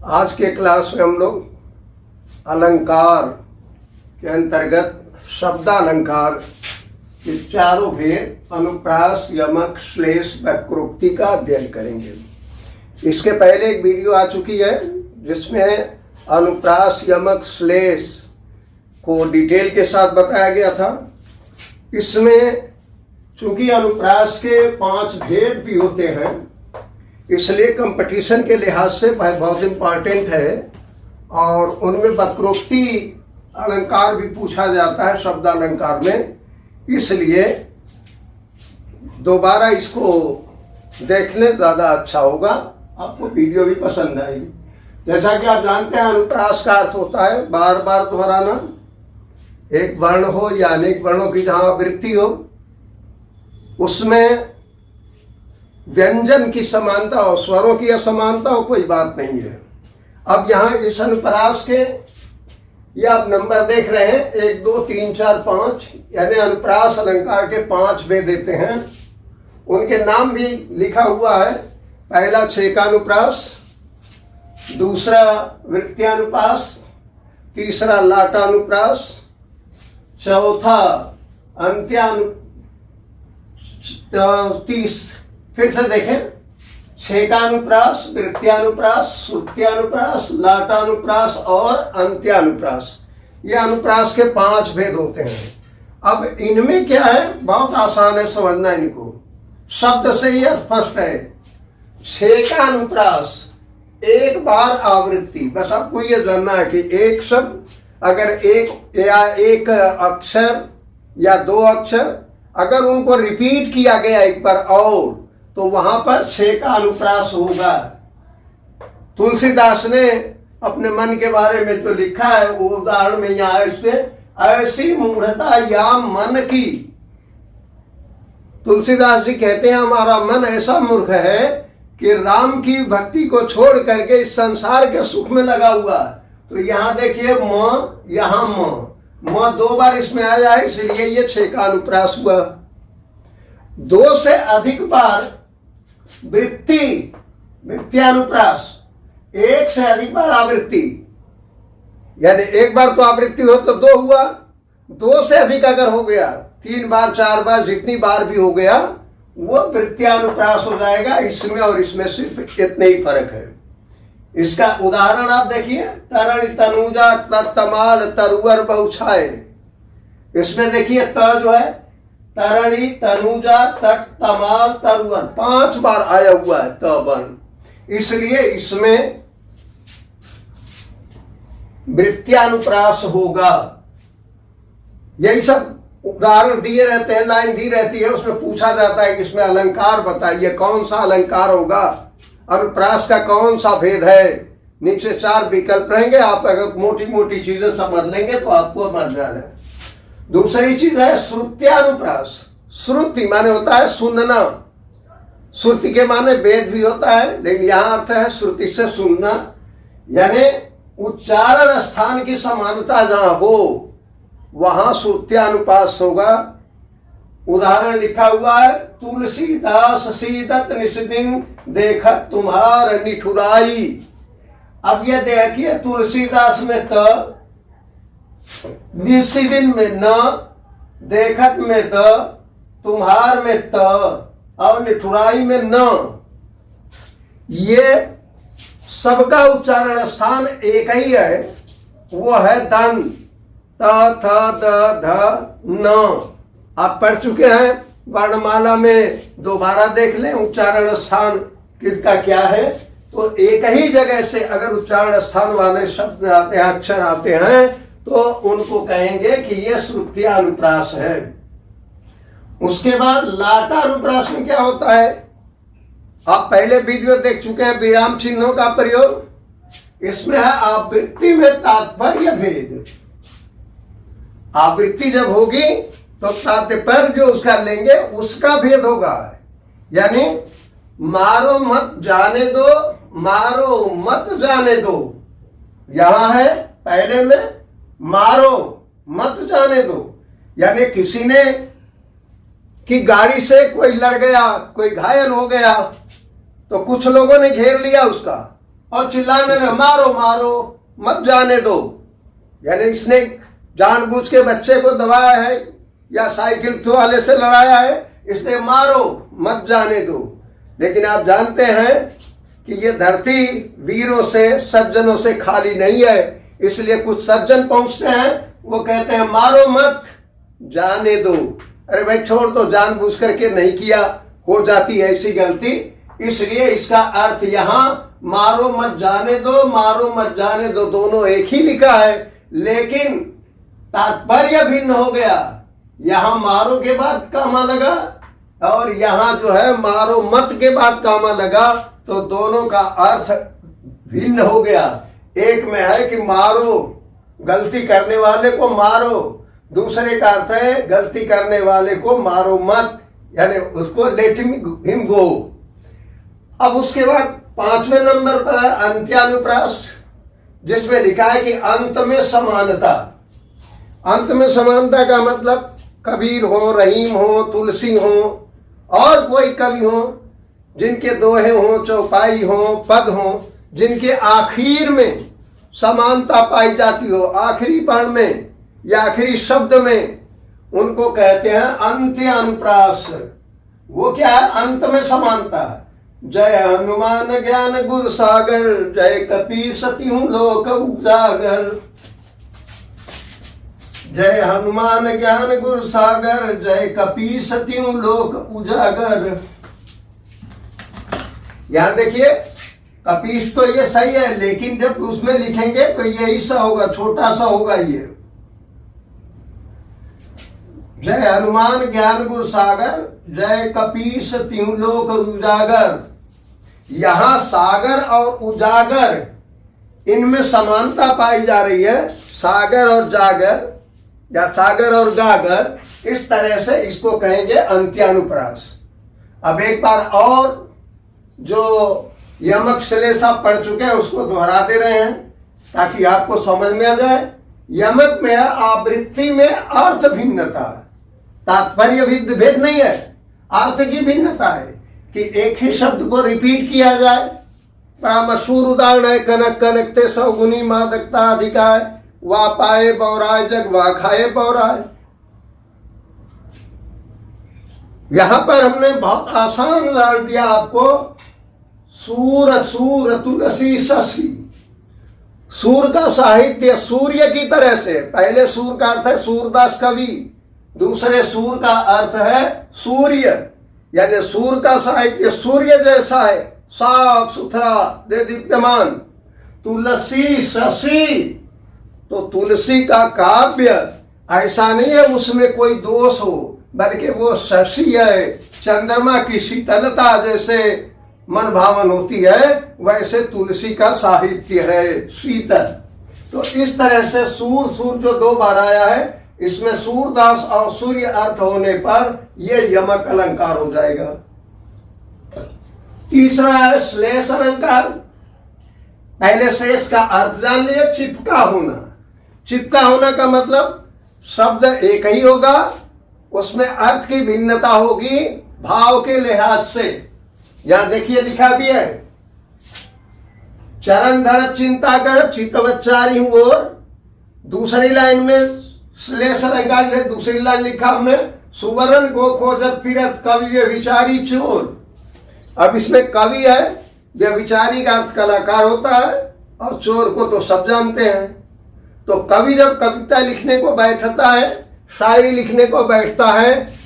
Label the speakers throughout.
Speaker 1: आज के क्लास में हम लोग अलंकार के अंतर्गत शब्दालंकार के चारों भेद अनुप्रास, यमक, श्लेष, वक्रोक्ति का अध्ययन करेंगे। इसके पहले एक वीडियो आ चुकी है जिसमें अनुप्रास, यमक, श्लेष को डिटेल के साथ बताया गया था। इसमें चूंकि अनुप्रास के 5 भेद भी होते हैं, इसलिए कंपटीशन के लिहाज से बहुत इम्पॉर्टेंट है और उनमें वक्रोक्ति अलंकार भी पूछा जाता है शब्दालंकार में। इसलिए दोबारा इसको देख लें, ज़्यादा अच्छा होगा, आपको वीडियो भी पसंद आएगी। जैसा कि आप जानते हैं, अनुप्रास का अर्थ होता है बार बार दोहराना, एक वर्ण हो या अनेक वर्णों की जहाँ आवृत्ति हो, उसमें व्यंजन की समानता और स्वरों की असमानता हो, कोई बात नहीं है। अब यहाँ इस अनुप्रास के ये आप नंबर देख रहे हैं 1, 2, 3, 4, 5, यानी अनुप्रास अलंकार के 5 भेद देते हैं। उनके नाम भी लिखा हुआ है। पहला छेकानुप्रास, दूसरा वृत्त्यानुप्रास, तीसरा लाटानुप्रास, चौथा फिर से देखें, छेकानुप्रास, वृत्त्यानुप्रास, श्रुत्यानुप्रास, लाटानुप्रास और अंत्यानुप्रास। ये अनुप्रास के 5 भेद होते हैं। अब इनमें क्या है, बहुत आसान है समझना इनको, शब्द से ही स्पष्ट है। छेकानुप्रास एक बार आवृत्ति, बस आपको ये जानना है कि एक शब्द अगर एक अक्षर या 2 अक्षर अगर उनको रिपीट किया गया एक बार और, तो वहां पर 6 का अनुप्रास होगा। तुलसीदास ने अपने मन के बारे में जो लिखा है वो उदाहरण में यहाँ है, इसमें ऐसी मूढ़ता या मन की। तुलसीदास जी कहते हैं हमारा मन ऐसा मूर्ख है कि राम की भक्ति को छोड़ करके इस संसार के सुख में लगा हुआ है। तो यहाँ देखिए म, यहाँ म 2 बार इसमें आया है, इसलिए ये 6 का अनुप्रास हुआ। 2 से अधिक बार वृत्त्यानुप्रास, 1 से अधिक बार आवृत्ति, यानी एक बार तो आवृत्ति हो तो 2 हुआ, 2 से अधिक अगर हो गया, 3 बार 4 बार जितनी बार भी हो गया वो वृत्त्यानुप्रास हो जाएगा। इसमें और इसमें सिर्फ इतने ही फर्क है। इसका उदाहरण आप देखिए, तरण तनुजा तमाल तरुअर बहुछाए। इसमें देखिए त जो है तरणी, तनुजा, तट, तमाल, तरुअर 5 बार आया हुआ है त वर्ण, इसलिए इसमें वृत्त्यानुप्रास होगा। यही सब उदाहरण दिए रहते हैं, लाइन दी रहती है, उसमें पूछा जाता है कि इसमें अलंकार बताइए, कौन सा अलंकार होगा, अनुप्रास का कौन सा भेद है। नीचे 4 विकल्प रहेंगे, आप अगर मोटी मोटी चीजें समझ लेंगे तो आपको समझ जाना। दूसरी चीज है श्रुत्यानुप्रास। श्रुति माने होता है सुनना, श्रुति के माने वेद भी होता है, लेकिन यहाँ अर्थ है श्रुति से सुनना, यानी उच्चारण स्थान की समानता जहां हो वहां श्रुत्यानुप्रास होगा। उदाहरण लिखा हुआ है, तुलसीदास सीदत निस्दिन देखत तुम्हार निठुराई। अब ये देखिए, तुलसीदास में त, निस्दिन में न, देखत में द, तुम्हार में त और निठुराई में न। ये सबका उच्चारण स्थान एक ही है, वो है दन, त, थ, द, ध, न। आप पढ़ चुके हैं वर्णमाला में, दोबारा देख लें उच्चारण स्थान किसका क्या है। तो एक ही जगह से अगर उच्चारण स्थान वाले शब्द आते हैं, अक्षर आते हैं, तो उनको कहेंगे कि यह श्रुत्यानुप्रास है। उसके बाद लाटानुप्रास में क्या होता है, आप पहले वीडियो देख चुके हैं, विराम चिन्हों का प्रयोग। इसमें है आवृत्ति में तात्पर्य भेद। आवृत्ति जब होगी तो तात्पर्य जो उसका लेंगे उसका भेद होगा, यानी मारो मत जाने दो, मारो मत जाने दो। यहां है पहले में मारो मत जाने दो, यानी किसी ने कि गाड़ी से कोई लड़ गया, कोई घायल हो गया, तो कुछ लोगों ने घेर लिया उसका, और चिल्लाने लगा, मारो मारो मत जाने दो। यानी इसने जानबूझ के बच्चे को दबाया है या साइकिल वाले से लड़ाया है, इसने मारो मत जाने दो। लेकिन आप जानते हैं कि ये धरती वीरों से सज्जनों से खाली नहीं है, इसलिए कुछ सज्जन पहुंचते हैं, वो कहते हैं मारो मत जाने दो। अरे भाई छोड़ दो, जानबूझ करके नहीं किया, हो जाती है ऐसी गलती। इसलिए इसका अर्थ यहां मारो मत जाने दो, मारो मत जाने दो दोनों एक ही लिखा है, लेकिन तात्पर्य भिन्न हो गया। यहां मारो के बाद कामा लगा और यहां जो है मारो मत के बाद कामा लगा, तो दोनों का अर्थ भिन्न हो गया। एक में है कि मारो, गलती करने वाले को मारो, दूसरे का अर्थ है गलती करने वाले को मारो मत, यानी उसको लेट हिम गो। अब उसके बाद 5वें नंबर पर है अंत्यानुप्रास, जिसमें लिखा है कि अंत में समानता। अंत में समानता का मतलब कबीर हो, रहीम हो, तुलसी हो और कोई कवि हो जिनके दोहे हो, चौपाई हो, पद हो, जिनके आखिर में समानता पाई जाती हो, आखिरी पद में या आखिरी शब्द में, उनको कहते हैं अंत्य अनुप्रास। वो क्या है? अंत में समानता। जय हनुमान ज्ञान गुर सागर, जय कपी सती लोक उजागर। जय हनुमान ज्ञान गुर सागर, जय कपी सती लोक उजागर। यहां देखिए, कपीस तो ये सही है, लेकिन जब उसमें लिखेंगे तो यही सा होगा, छोटा सा होगा ये। जय हनुमान ज्ञान गुर सागर, जय कपीस तीन लोक उजागर। यहां सागर और उजागर, इनमें समानता पाई जा रही है। सागर और जागर या सागर और गागर, इस तरह से इसको कहेंगे अंत्यानुप्रास। अब एक बार और जो यमक श्लेष आप पढ़ चुके हैं उसको दोहरा दे रहे हैं ताकि आपको समझ में आ जाए। यमक में आवृत्ति में अर्थ भिन्नता, तात्पर्य भेद नहीं है, अर्थ की भिन्नता है कि एक ही शब्द को रिपीट किया जाए। बड़ा मशहूर उदाहरण है, कनक कनकते सौगुनी मादकता अधिकाय, वा पाए बौराय जग वा खाए बौराय। यहां पर हमने बहुत आसान उदाहरण दिया आपको, सूर सूर तुलसी शशि। सूर का साहित्य सूर्य की तरह से, पहले सूर का अर्थ है सूरदास कवि, दूसरे सूर का अर्थ है सूर्य, यानी सूर का साहित्य सूर्य जैसा है, साफ सुथरा दीप्यमान। तुलसी शशि, तो तुलसी का काव्य ऐसा नहीं है उसमें कोई दोष हो, बल्कि वो शशि है, चंद्रमा की शीतलता जैसे मन भावन होती है वैसे तुलसी का साहित्य है, शीतल। तो इस तरह से सूर सूर जो दो बार आया है, इसमें सूरदास और सूर्य अर्थ होने पर यह यमक अलंकार हो जाएगा। तीसरा है श्लेष अलंकार। पहले शेष का अर्थ जान लिया, चिपका होना। चिपका होना का मतलब शब्द एक ही होगा, उसमें अर्थ की भिन्नता होगी भाव के लिहाज से। यहां देखिए लिखा भी है, चरण धर चिंता कर चित्तवच्चारी हूं। और दूसरी लाइन में श्लेष अलंकार, दूसरी लाइन लिखा हमने, सुवर्ण को खोजत फिरत कवि व्यभिचारी चोर। अब इसमें कवि है, व्यभिचारी का अर्थ कलाकार होता है, और चोर को तो सब जानते हैं। तो कवि जब कविता लिखने को बैठता है, शायरी लिखने को बैठता है,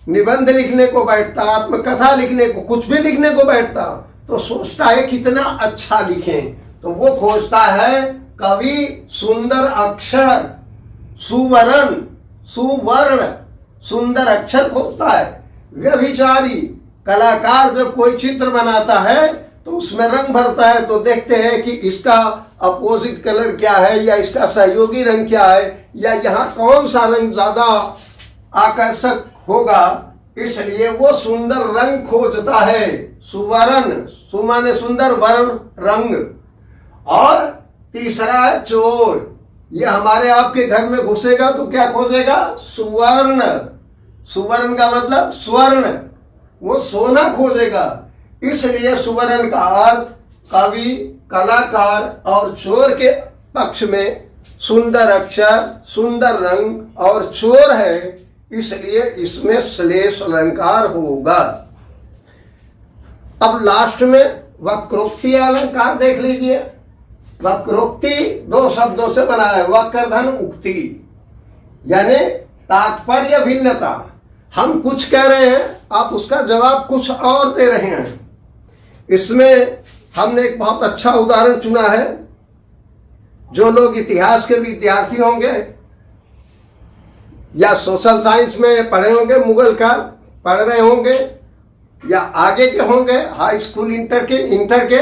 Speaker 1: निबंध लिखने को बैठता, आत्मकथा लिखने को, कुछ भी लिखने को बैठता, तो सोचता है कितना अच्छा लिखें। तो वो खोजता है कवि सुंदर अक्षर, सुवर्ण, सुवर्ण सुंदर अक्षर खोजता है। व्यभिचारी कलाकार जब कोई चित्र बनाता है तो उसमें रंग भरता है, तो देखते हैं कि इसका अपोजिट कलर क्या है, या इसका सहयोगी रंग क्या है, या यहाँ कौन सा रंग ज्यादा आकर्षक होगा, इसलिए वो सुंदर रंग खोजता है। सुवर्ण, सुमाने सुंदर, वर्ण रंग। और तीसरा है चोर। ये हमारे आपके घर में घुसेगा तो क्या खोजेगा? सुवर्ण। सुवर्ण का मतलब स्वर्ण, वो सोना खोजेगा। इसलिए सुवर्ण का अर्थ कवि, कलाकार और चोर के पक्ष में सुंदर अक्षर, सुंदर रंग और चोर है, इसलिए इसमें श्लेष अलंकार होगा। अब लास्ट में वक्रोक्ति अलंकार देख लीजिए। वक्रोक्ति दो शब्दों से बना है, वक्रधन उक्ति, यानी तात्पर्य भिन्नता। हम कुछ कह रहे हैं, आप उसका जवाब कुछ और दे रहे हैं। इसमें हमने एक बहुत अच्छा उदाहरण चुना है। जो लोग इतिहास के विद्यार्थी होंगे या सोशल साइंस में पढ़े होंगे, मुगल काल पढ़ रहे होंगे, या आगे के होंगे हाई स्कूल इंटर के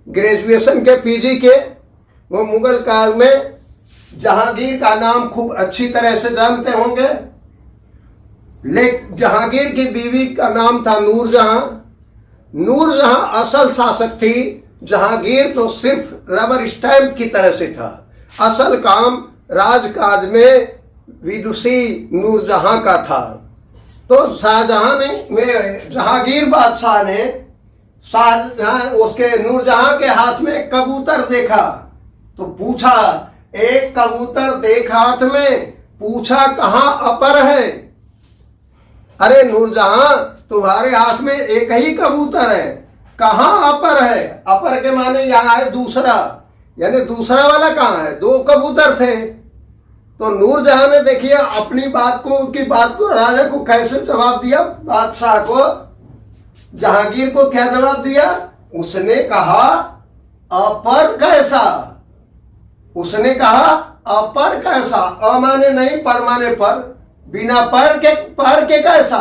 Speaker 1: ग्रेजुएशन के पीजी के, वो मुगल काल में जहांगीर का नाम खूब अच्छी तरह से जानते होंगे। लेकिन जहांगीर की बीवी का नाम था नूरजहां। नूरजहां असल शासक थी, जहांगीर तो सिर्फ रबर स्टैंप की तरह से था। असल काम राजकाज में विदुषी नूरजहां का था। तो शाहजहां ने, जहांगीर बादशाह ने शाहजहां उसके नूरजहां के हाथ में कबूतर देखा, तो पूछा, एक कबूतर देख हाथ में, पूछा कहां अपर है? अरे नूरजहां, तुम्हारे हाथ में एक ही कबूतर है, कहां अपर है? अपर के माने यहां है दूसरा, यानी दूसरा वाला कहां है? दो कबूतर थे। तो नूरजहां ने देखिए अपनी बात को राजा को कैसे जवाब दिया, बादशाह को, जहांगीर को क्या जवाब दिया? उसने कहा अपर कैसा? उसने कहा अपर कैसा? अमाने नहीं, पर माने पर। बिना पर के कैसा,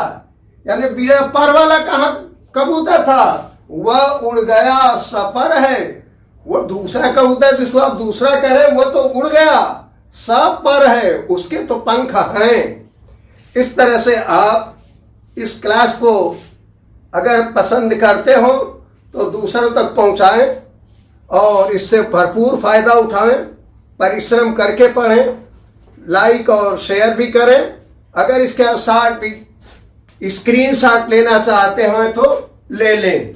Speaker 1: यानी बिना पर वाला कहां कबूतर था? वह उड़ गया, सपर है। वो दूसरा कबूतर जिसको आप दूसरा करें वो तो उड़ गया, सब पर है, उसके तो पंख हैं। इस तरह से आप इस क्लास को अगर पसंद करते हो तो दूसरों तक पहुंचाएं और इससे भरपूर फायदा उठाएं। परिश्रम करके पढ़ें, लाइक और शेयर भी करें। अगर इसके साथ स्क्रीनशॉट लेना चाहते हैं तो ले लें।